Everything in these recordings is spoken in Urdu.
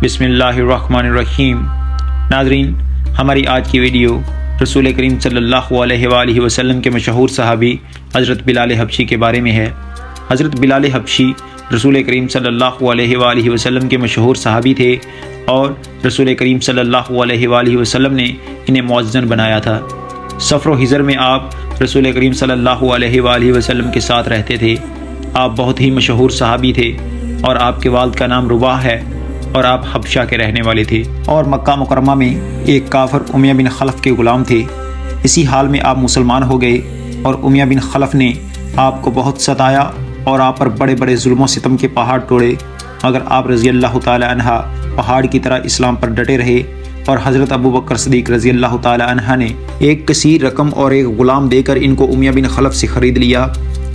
بسم اللہ الرحمن الرحیم۔ ناظرین، ہماری آج کی ویڈیو رسول کریم صلی اللہ علیہ وآلہ وسلم کے مشہور صحابی حضرت بلال حبشی کے بارے میں ہے۔ حضرت بلال حبشی رسول کریم صلی اللہ علیہ وآلہ وسلم کے مشہور صحابی تھے اور رسول کریم صلی اللہ علیہ وآلہ وسلم نے انہیں مؤذن بنایا تھا۔ سفر و حضر میں آپ رسول کریم صلی اللہ علیہ وآلہ وسلم کے ساتھ رہتے تھے۔ آپ بہت ہی مشہور صحابی تھے اور آپ کے والد کا نام رباح ہے اور آپ حبشہ کے رہنے والے تھے اور مکہ مکرمہ میں ایک کافر امیہ بن خلف کے غلام تھے۔ اسی حال میں آپ مسلمان ہو گئے اور امیہ بن خلف نے آپ کو بہت ستایا اور آپ پر بڑے بڑے ظلم و ستم کے پہاڑ توڑے، مگر آپ رضی اللہ تعالی عنہ پہاڑ کی طرح اسلام پر ڈٹے رہے اور حضرت ابو بکر صدیق رضی اللہ تعالی عنہ نے ایک کثیر رقم اور ایک غلام دے کر ان کو امیہ بن خلف سے خرید لیا۔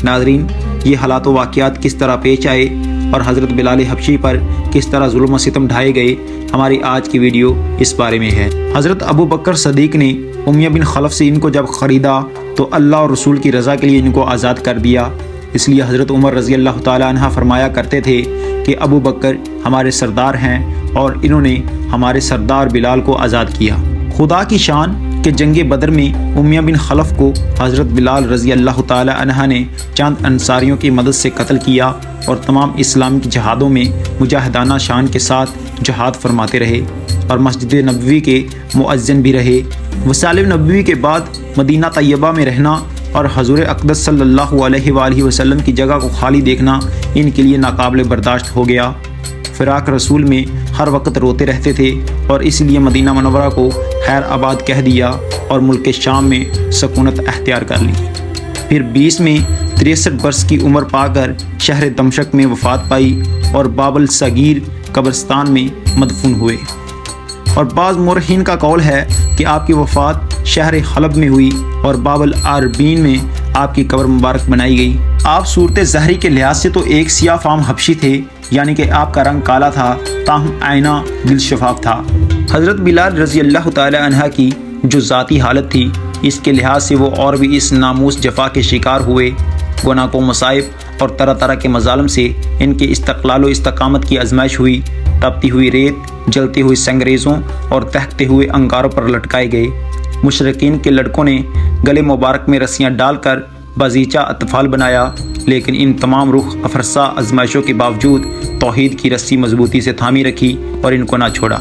ناظرین، یہ حالات و واقعات کس طرح پیش آئے اور حضرت بلال حبشی پر کس طرح ظلم و ستم ڈھائے گئے، ہماری آج کی ویڈیو اس بارے میں ہے۔ حضرت ابو بکر صدیق نے امیہ بن خلف سے ان کو جب خریدا تو اللہ اور رسول کی رضا کے لیے ان کو آزاد کر دیا۔ اس لیے حضرت عمر رضی اللہ تعالی عنہ فرمایا کرتے تھے کہ ابو بکر ہمارے سردار ہیں اور انہوں نے ہمارے سردار بلال کو آزاد کیا۔ خدا کی شان کہ جنگ بدر میں امیہ بن خلف کو حضرت بلال رضی اللہ تعالی عنہ نے چند انصاریوں کی مدد سے قتل کیا اور تمام اسلام کی جہادوں میں مجاہدانہ شان کے ساتھ جہاد فرماتے رہے اور مسجد نبوی کے مؤذن بھی رہے۔ وصال نبوی کے بعد مدینہ طیبہ میں رہنا اور حضور اقدس صلی اللہ علیہ وآلہ وسلم کی جگہ کو خالی دیکھنا ان کے لیے ناقابل برداشت ہو گیا۔ فراق رسول میں ہر وقت روتے رہتے تھے اور اس لیے مدینہ منورہ کو خیر آباد کہہ دیا اور ملک شام میں سکونت اختیار کر لی۔ پھر 20 میں 63 برس کی عمر پا کر شہر دمشق میں وفات پائی اور باب الصغیر قبرستان میں مدفون ہوئے، اور بعض مورخین کا قول ہے کہ آپ کی وفات شہر حلب میں ہوئی اور باب العربین میں آپ کی قبر مبارک بنائی گئی۔ آپ صورت ظاہری کے لحاظ سے تو ایک سیاہ فام حبشی تھے، یعنی کہ آپ کا رنگ کالا تھا، تاہم آئینہ دل شفاف تھا۔ حضرت بلال رضی اللہ تعالی عنہ کی جو ذاتی حالت تھی، اس کے لحاظ سے وہ اور بھی اس ناموس جفا کے شکار ہوئے۔ گناہ کو مصائب اور طرح طرح کے مظالم سے ان کے استقلال و استقامت کی آزمائش ہوئی۔ تپتی ہوئی ریت، جلتی ہوئی سنگریزوں اور دہکتے ہوئے انگاروں پر لٹکائے گئے۔ مشرکین کے لڑکوں نے گلے مبارک میں رسیاں ڈال کر بازیچہ اطفال بنایا، لیکن ان تمام رخ افرسا آزمائشوں کے باوجود توحید کی رسی مضبوطی سے تھامی رکھی اور ان کو نہ چھوڑا۔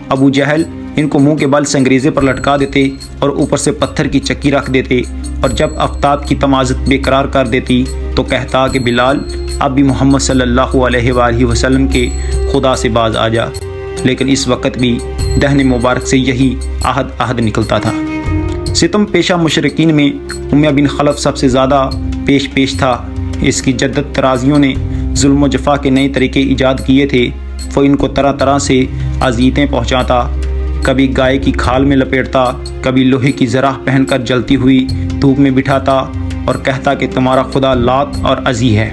ابو جہل ان کو منہ کے بل سنگریزے پر لٹکا دیتے اور اوپر سے پتھر کی چکی رکھ دیتے، اور جب آفتاب کی تمازت بے قرار کر دیتی تو کہتا کہ بلال اب بھی محمد صلی اللہ علیہ وآلہ وسلم کے خدا سے باز آ جا، لیکن اس وقت بھی دہن مبارک سے یہی عہد نکلتا تھا۔ ستم پیشہ مشرکین میں امیہ بن خلف سب سے زیادہ پیش تھا۔ اس کی جدت ترازیوں نے ظلم و جفا کے نئے طریقے ایجاد کیے تھے۔ وہ ان کو طرح طرح سے اذیتیں پہنچاتا، کبھی گائے کی کھال میں لپیٹتا، کبھی لوہے کی زرہ پہن کر جلتی ہوئی دھوپ میں بٹھاتا اور کہتا کہ تمہارا خدا لات اور عزی ہے،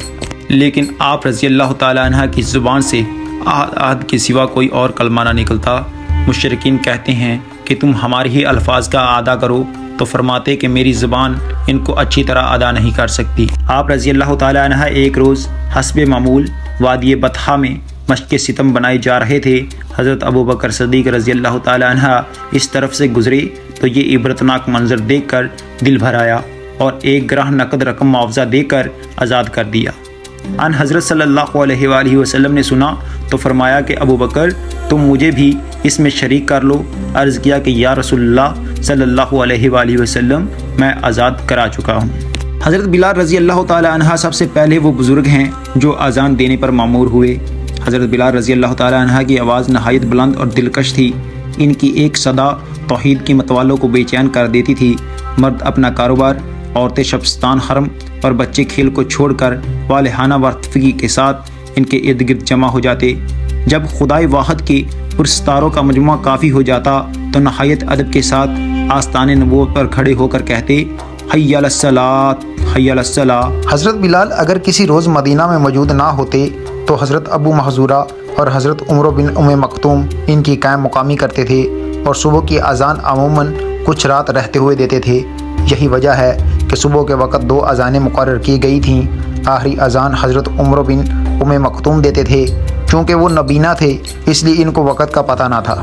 لیکن آپ رضی اللہ تعالی عنہ کی زبان سے عہد کے سوا کوئی اور کلمہ نہ نکلتا۔ مشرکین کہتے ہیں کہ تم ہمارے ہی الفاظ کا ادا کرو، تو فرماتے کہ میری زبان ان کو اچھی طرح ادا نہیں کر سکتی۔ آپ رضی اللہ تعالی عنہ ایک روز حسب معمول وادی بطحہ میں مشق ستم بنائے جا رہے تھے۔ حضرت ابو بکر صدیق رضی اللہ تعالی عنہ اس طرف سے گزرے تو یہ عبرتناک منظر دیکھ کر دل بھر آیا اور ایک گرہ نقد رقم معاوضہ دے کر آزاد کر دیا۔ ان حضرت صلی اللہ علیہ وآلہ وسلم نے سنا تو فرمایا کہ ابو بکر تم مجھے بھی اس میں شریک کر لو۔ عرض کیا کہ یا رسول اللہ صلی اللہ علیہ وآلہ وسلم، میں آزاد کرا چکا ہوں۔ حضرت بلال رضی اللہ تعالی عنہ سب سے پہلے وہ بزرگ ہیں جو اذان دینے پر مامور ہوئے۔ حضرت بلال رضی اللہ تعالی عنہ کی آواز نہایت بلند اور دلکش تھی۔ ان کی ایک صدا توحید کی متوالوں کو بے چین کر دیتی تھی۔ مرد اپنا کاروبار، عورتیں شبستان حرم اور بچے کھیل کو چھوڑ کر والہانہ ورتفگی کے ساتھ ان کے ارد گرد جمع ہو جاتے۔ جب خدائے واحد کے پرستاروں کا مجموعہ کافی ہو جاتا تو نہایت ادب کے ساتھ آستان نبوت پر کھڑے ہو کر کہتے حی علی الصلاۃ، حی علی الصلاۃ۔ حضرت بلال اگر کسی روز مدینہ میں موجود نہ ہوتے تو حضرت ابو محذورہ اور حضرت عمر بن مکتوم ان کی قائم مقامی کرتے تھے اور صبح کی اذان عموماً کچھ رات رہتے ہوئے دیتے تھے۔ یہی وجہ ہے کہ صبح کے وقت 2 اذانیں مقرر کی گئی تھیں۔ آخری اذان حضرت عمر بن مکتوم دیتے تھے، چونکہ وہ نبینا تھے اس لیے ان کو وقت کا پتہ نہ تھا۔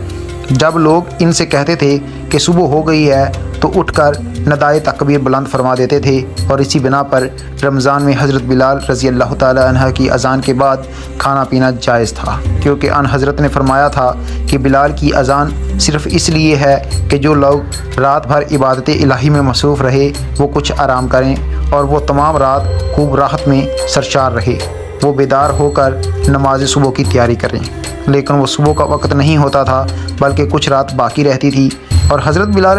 جب لوگ ان سے کہتے تھے کہ صبح ہو گئی ہے تو اٹھ کر ندائے تکبیر بلند فرما دیتے تھے، اور اسی بنا پر رمضان میں حضرت بلال رضی اللہ تعالی عنہ کی اذان کے بعد کھانا پینا جائز تھا، کیونکہ ان حضرت نے فرمایا تھا کہ بلال کی اذان صرف اس لیے ہے کہ جو لوگ رات بھر عبادت الہی میں مصروف رہے وہ کچھ آرام کریں، اور وہ تمام رات خوب راحت میں سرشار رہے، وہ بیدار ہو کر نماز صبح کی تیاری کریں۔ لیکن وہ صبح کا وقت نہیں ہوتا تھا بلکہ کچھ رات باقی رہتی تھی، اور حضرت بلال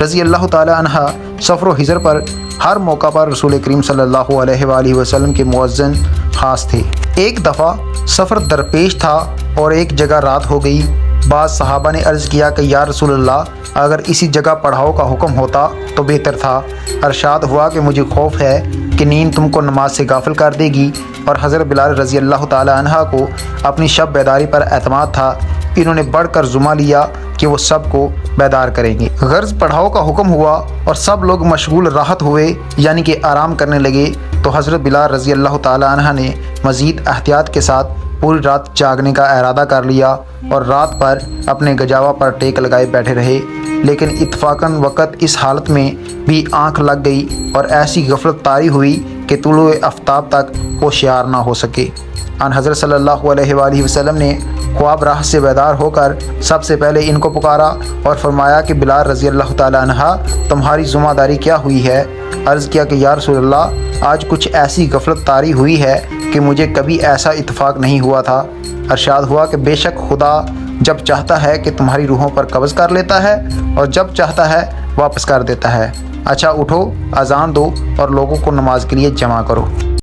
رضی اللہ تعالی عنہ سفر و حضر پر ہر موقع پر رسول کریم صلی اللہ علیہ وآلہ وسلم کے مؤذن خاص تھے۔ ایک دفعہ سفر درپیش تھا اور ایک جگہ رات ہو گئی۔ بعض صحابہ نے عرض کیا کہ یا رسول اللہ، اگر اسی جگہ پڑھاؤ کا حکم ہوتا تو بہتر تھا۔ ارشاد ہوا کہ مجھے خوف ہے کہ نیند تم کو نماز سے غافل کر دے گی، اور حضرت بلال رضی اللہ تعالی عنہ کو اپنی شب بیداری پر اعتماد تھا۔ انہوں نے بڑھ کر ذمہ لیا کہ وہ سب کو بیدار کریں گے۔ غرض پڑھاؤ کا حکم ہوا اور سب لوگ مشغول راحت ہوئے، یعنی کہ آرام کرنے لگے، تو حضرت بلال رضی اللہ تعالی عنہ نے مزید احتیاط کے ساتھ پوری رات جاگنے کا ارادہ کر لیا اور رات پر اپنے گجاوا پر ٹیک لگائے بیٹھے رہے۔ لیکن اتفاقاً وقت اس حالت میں بھی آنکھ لگ گئی اور ایسی غفلت طاری ہوئی کہ طلوع آفتاب تک ہوشیار نہ ہو سکے۔ ان حضرت صلی اللہ علیہ وآلہ وسلم نے خواب راہ سے بیدار ہو کر سب سے پہلے ان کو پکارا اور فرمایا کہ بلال رضی اللہ تعالی عنہ، تمہاری ذمہ داری کیا ہوئی ہے؟ عرض کیا کہ یا رسول اللہ، آج کچھ ایسی غفلت طاری ہوئی ہے کہ مجھے کبھی ایسا اتفاق نہیں ہوا تھا۔ ارشاد ہوا کہ بے شک خدا جب چاہتا ہے کہ تمہاری روحوں پر قبض کر لیتا ہے اور جب چاہتا ہے واپس کر دیتا ہے۔ اچھا اٹھو، اذان دو اور لوگوں کو نماز کے لیے جمع کرو۔